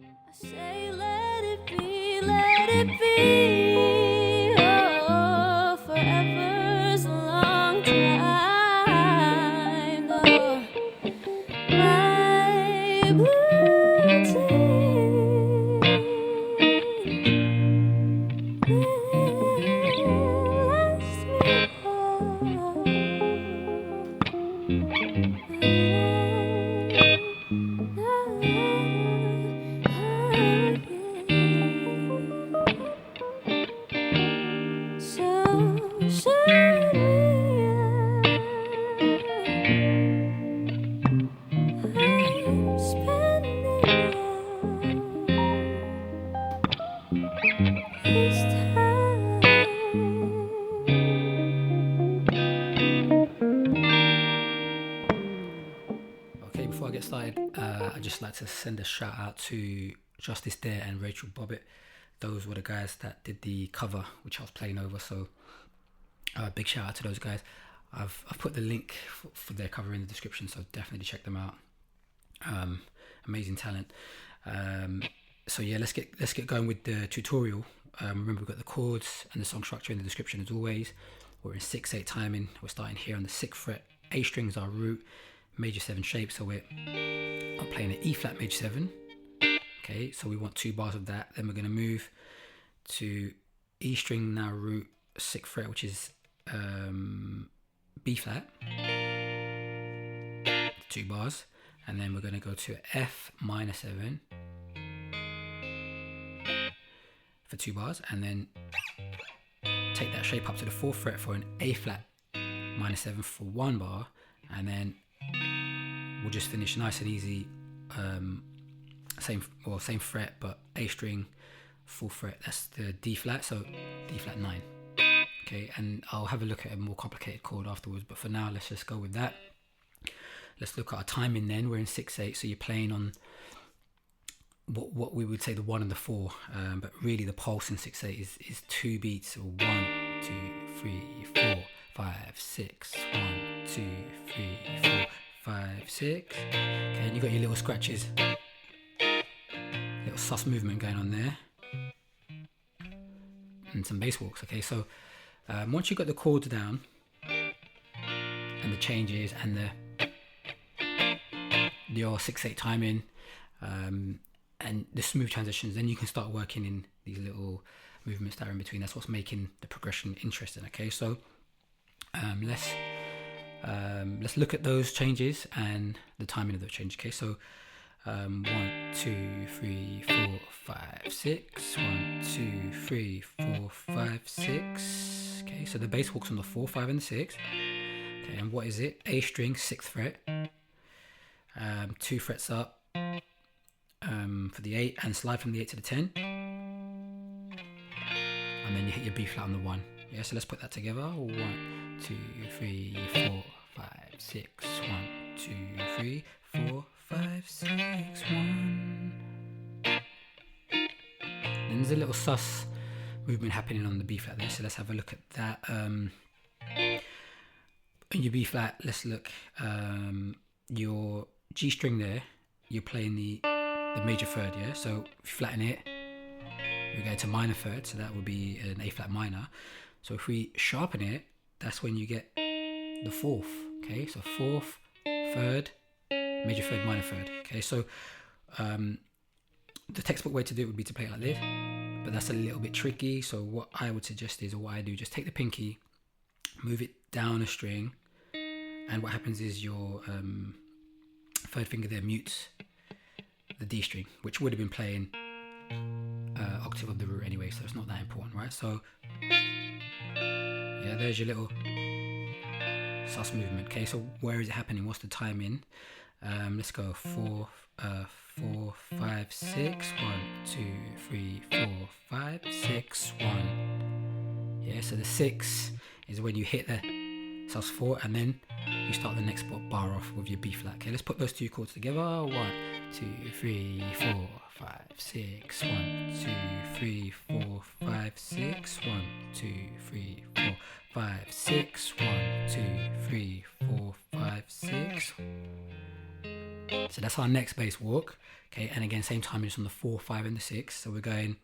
I say let it be, let it be. Oh, forever's a long time. Oh, my blue tears last me so should I'm spending this time. Okay, before I get started, I'd just like to send a shout out to Justice Dare and Rachel Bobbitt. Those were the guys that did the cover, which I was playing over. So, big shout out to those guys. I've put the link for their cover in the description, so definitely check them out. Amazing talent. So yeah, let's get going with the tutorial. Remember, we've got the chords and the song structure in the description as always. We're in 6/8 timing. We're starting here on the 6th fret. A string is our root, major 7 shape. So I'm playing an E flat major 7. Okay, so we want 2 bars of that. Then we're going to move to E string, now root 6th fret, which is B flat, 2 bars. And then we're going to go to F minor 7 for 2 bars, and then take that shape up to the 4th fret for an A flat minor 7 for 1 bar, and then we'll just finish nice and easy. Same fret, but A string, 4th fret. That's the D flat, so D flat 9. Okay, and I'll have a look at a more complicated chord afterwards, but for now let's just go with that. Let's look at our timing then. We're in 6/8, so you're playing on what we would say the 1 and the 4, but really the pulse in 6/8 is 2 beats. So 1, 2, 3, 4, 5, 6. 1, 2, 3, 4, 5, 6. Okay, and you got your little scratches, little sus movement going on there, and some bass walks. Okay, so once you've got the chords down and the changes and your 6/8 timing and the smooth transitions, then you can start working in these little movements that are in between. That's what's making the progression interesting. Okay, so let's look at those changes and the timing of those changes. Okay, so 1, 2, 3, 4, 5, 6. 1, 2, 3, 4, 5, 6. Okay, so the bass walks on the 4, 5, and the 6. Okay, and what is it? A string, 6th fret, 2 frets up for the 8, and slide from the 8 to the 10, and then you hit your B flat on the 1. Yeah, so let's put that together. 1, 2, 3, 4, 5, 6. 1, 2, 3, 4, 5, 6. 1. Then there's a little sus movement happening on the B flat there, so let's have a look at that. In your B flat, let's look. Your G string there, you're playing the major 3rd, yeah? So if you flatten it, we go to minor 3rd, so that would be an A flat minor. So if we sharpen it, that's when you get the 4th, okay? So 4th, 3rd, major 3rd, minor 3rd, okay? So the textbook way to do it would be to play it like this, but that's a little bit tricky. So what I would suggest is, or what I do, just take the pinky, move it down a string, and what happens is your 3rd finger there mutes the D string, which would have been playing octave of the root anyway, so it's not that important, right? So yeah, there's your little sus movement. Okay, so where is it happening? What's the timing? Let's go 4, 4, 5, 6. 1, 2, 3, 4, 5, 6. 1. Yeah, so the 6 is when you hit the sus 4, and then you start the next bar off with your B flat. Okay, let's put those 2 chords together. 1, 2, 3, 4, 5, 6. 1, 2, 3, 4, 5, 6. 1, 2, 3, 4, 5, 6. 1, 2, 3, 4, 5, 6. So that's our next bass walk. Okay, and again, same time, just on the 4, 5, and the 6. So we're going,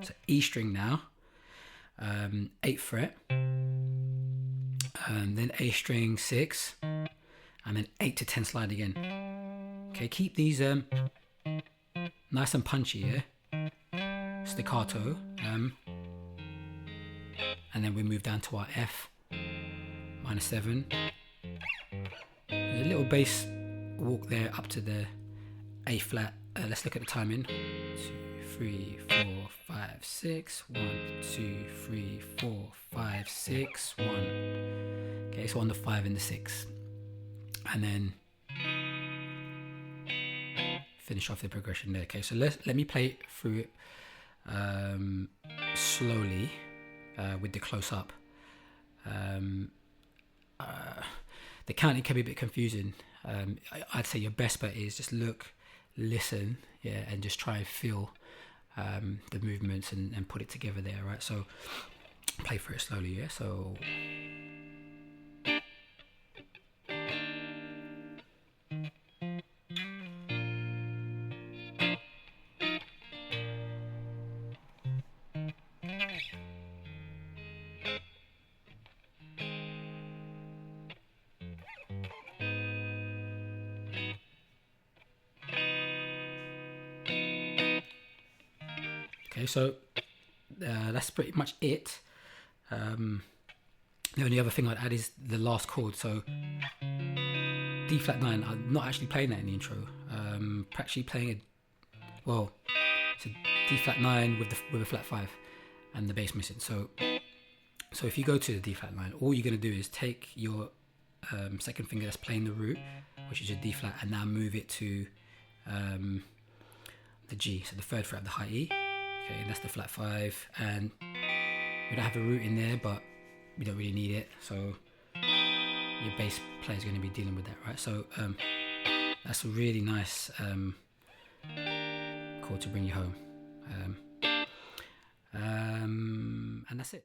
so E string now, 8th fret, and then A string 6, and then 8 to 10 slide again. Okay, keep these nice and punchy, yeah? Staccato, and then we move down to our F minor 7. There's a little bass walk there up to the A flat. Let's look at the timing. 2, 3, 4, 5, 6. 1, 2, 3, 4, 5, 6. 1. Okay, so on the 5 and the 6, and then finish off the progression there. Okay, so let me play through it slowly with the close up. The counting can be a bit confusing. I'd say your best bet is just look, listen, yeah, and just try and feel the movements and put it together there, right? So play through it slowly, yeah. So okay, so that's pretty much it. The only other thing I'd add is the last chord. So D flat 9, I'm not actually playing that in the intro. Actually playing it's a D flat 9 with a flat 5 and the bass missing. So if you go to the D flat 9, all you're going to do is take your second finger that's playing the root, which is your D flat, and now move it to the G, so the 3rd fret of the high E. Okay, and that's the flat 5, and we don't have a root in there, but we don't really need it, so your bass player is going to be dealing with that, right? So that's a really nice chord to bring you home, and that's it.